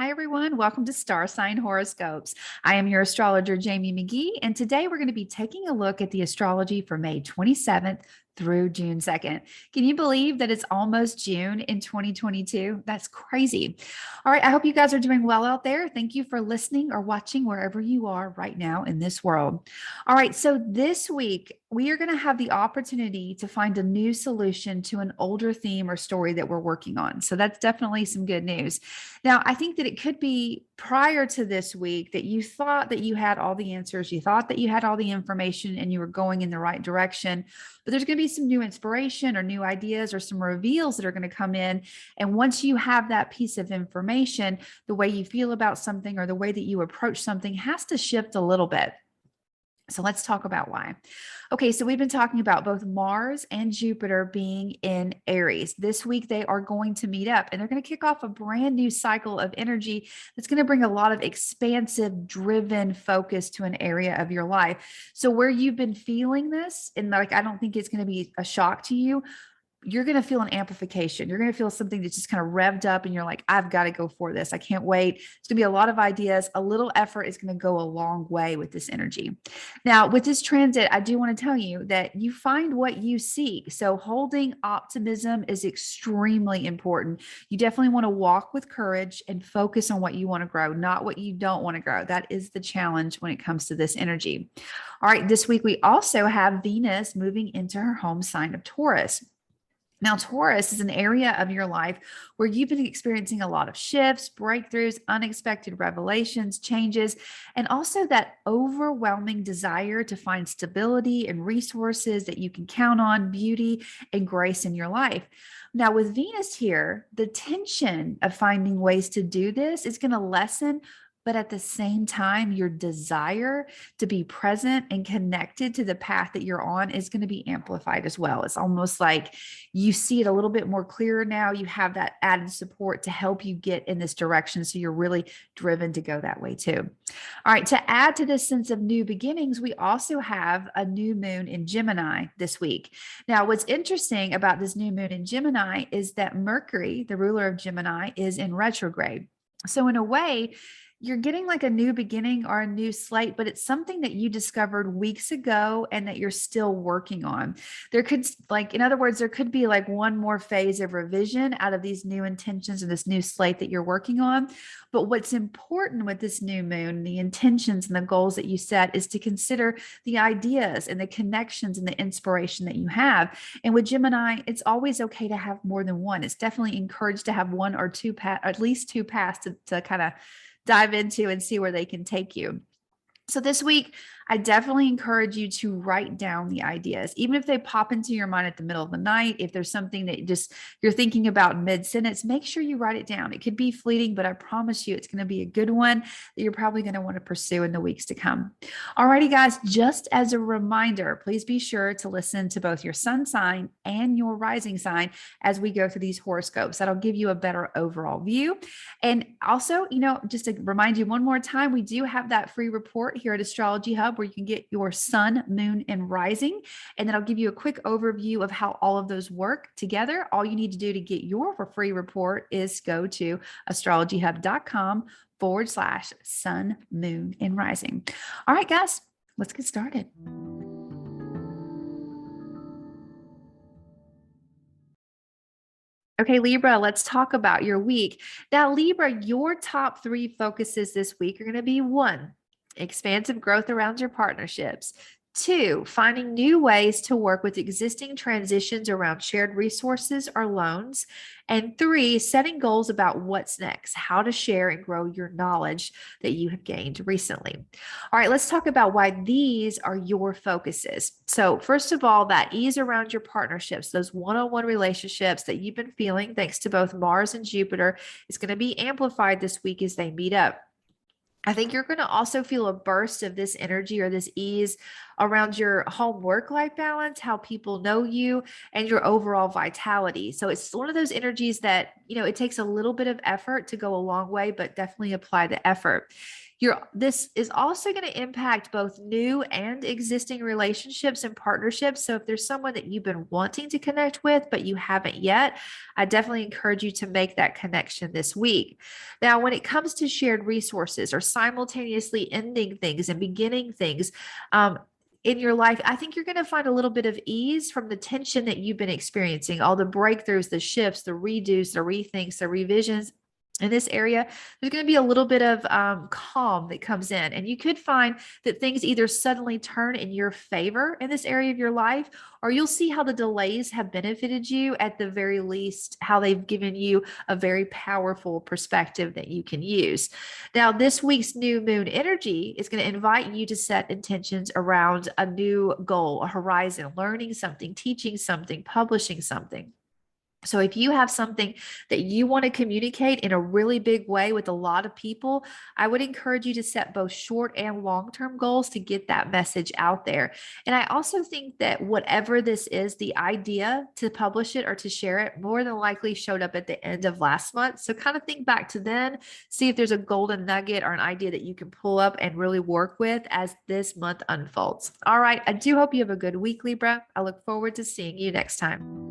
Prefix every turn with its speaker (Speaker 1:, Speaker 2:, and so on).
Speaker 1: Hi, everyone. Welcome to Star Sign Horoscopes. I am your astrologer, Jamie Magee, and today we're going to be taking a look at the astrology for May 27th through June 2nd. Can you believe that it's almost June in 2022? That's crazy. All right. I hope you guys are doing well out there. Thank you for listening or watching wherever you are right now in this world. All right. So this week, we are going to have the opportunity to find a new solution to an older theme or story that we're working on. So that's definitely some good news. Now, I think that it could be prior to this week that you thought that you had all the answers, you thought that you had all the information and you were going in the right direction, but there's going to be some new inspiration or new ideas or some reveals that are going to come in. And once you have that piece of information, the way you feel about something or the way that you approach something has to shift a little bit. So let's talk about why. Okay, so we've been talking about both Mars and Jupiter being in Aries. This week, they are going to meet up and they're going to kick off a brand new cycle of energy that's going to bring a lot of expansive, driven focus to an area of your life. So, where you've been feeling this, and like, I don't think it's going to be a shock to you, you're going to feel an amplification. You're going to feel something that's just kind of revved up and you're like, I've got to go for this. I can't wait. It's going to be a lot of ideas. A little effort is going to go a long way with this energy. Now, with this transit, I do want to tell you that you find what you seek. So holding optimism is extremely important. You definitely want to walk with courage and focus on what you want to grow, not what you don't want to grow. That is the challenge when it comes to this energy. All right, this week we also have Venus moving into her home sign of Taurus. Now, Taurus is an area of your life where you've been experiencing a lot of shifts, breakthroughs, unexpected revelations, changes, and also that overwhelming desire to find stability and resources that you can count on, beauty and grace in your life. Now, with Venus here, the tension of finding ways to do this is going to lessen. But at the same time, your desire to be present and connected to the path that you're on is going to be amplified as well. It's almost like you see it a little bit more clear now. You have that added support to help you get in this direction. So you're really driven to go that way too. All right. To add to this sense of new beginnings, we also have a new moon in Gemini this week. Now, what's interesting about this new moon in Gemini is that Mercury, the ruler of Gemini, is in retrograde. So in a way, you're getting like a new beginning or a new slate, but it's something that you discovered weeks ago and that you're still working on. There could, like, in other words, there could be like one more phase of revision out of these new intentions and this new slate that you're working on. But what's important with this new moon, the intentions and the goals that you set, is to consider the ideas and the connections and the inspiration that you have. And with Gemini, it's always okay to have more than one. It's definitely encouraged to have one or two at least two paths to kind of dive into and see where they can take you. So this week, I definitely encourage you to write down the ideas, even if they pop into your mind at the middle of the night. If there's something that just you're thinking about mid-sentence, make sure you write it down. It could be fleeting, but I promise you it's going to be a good one that you're probably going to want to pursue in the weeks to come. Alrighty, guys, just as a reminder, please be sure to listen to both your sun sign and your rising sign as we go through these horoscopes. That'll give you a better overall view. And also, just to remind you one more time, we do have that free report here at Astrology Hub where you can get your sun, moon, and rising. And then I'll give you a quick overview of how all of those work together. All you need to do to get your free report is go to astrologyhub.com/sun, moon, and rising. All right, guys, let's get started. Okay, Libra, let's talk about your week. Now, Libra, your top three focuses this week are going to be: one, expansive growth around your partnerships; two, finding new ways to work with existing transitions around shared resources or loans; and three, setting goals about what's next, how to share and grow your knowledge that you have gained recently. All right, let's talk about why these are your focuses. So first of all, that ease around your partnerships, those one-on-one relationships that you've been feeling thanks to both Mars and Jupiter, is going to be amplified this week as they meet up. I think you're going to also feel a burst of this energy or this ease around your home work-life balance, how people know you, and your overall vitality. So it's one of those energies that, it takes a little bit of effort to go a long way, but definitely apply the effort. This is also going to impact both new and existing relationships and partnerships. So if there's someone that you've been wanting to connect with, but you haven't yet, I definitely encourage you to make that connection this week. Now, when it comes to shared resources or simultaneously ending things and beginning things, in your life, I think you're going to find a little bit of ease from the tension that you've been experiencing, all the breakthroughs, the shifts, the redos, the rethinks, the revisions. In this area, there's going to be a little bit of calm that comes in, and you could find that things either suddenly turn in your favor in this area of your life, or you'll see how the delays have benefited you, at the very least, how they've given you a very powerful perspective that you can use. Now, this week's new moon energy is going to invite you to set intentions around a new goal, a horizon, learning something, teaching something, publishing something. So if you have something that you want to communicate in a really big way with a lot of people, I would encourage you to set both short and long-term goals to get that message out there. And I also think that whatever this is, the idea to publish it or to share it more than likely showed up at the end of last month. So kind of think back to then, see if there's a golden nugget or an idea that you can pull up and really work with as this month unfolds. All right. I do hope you have a good week, Libra. I look forward to seeing you next time.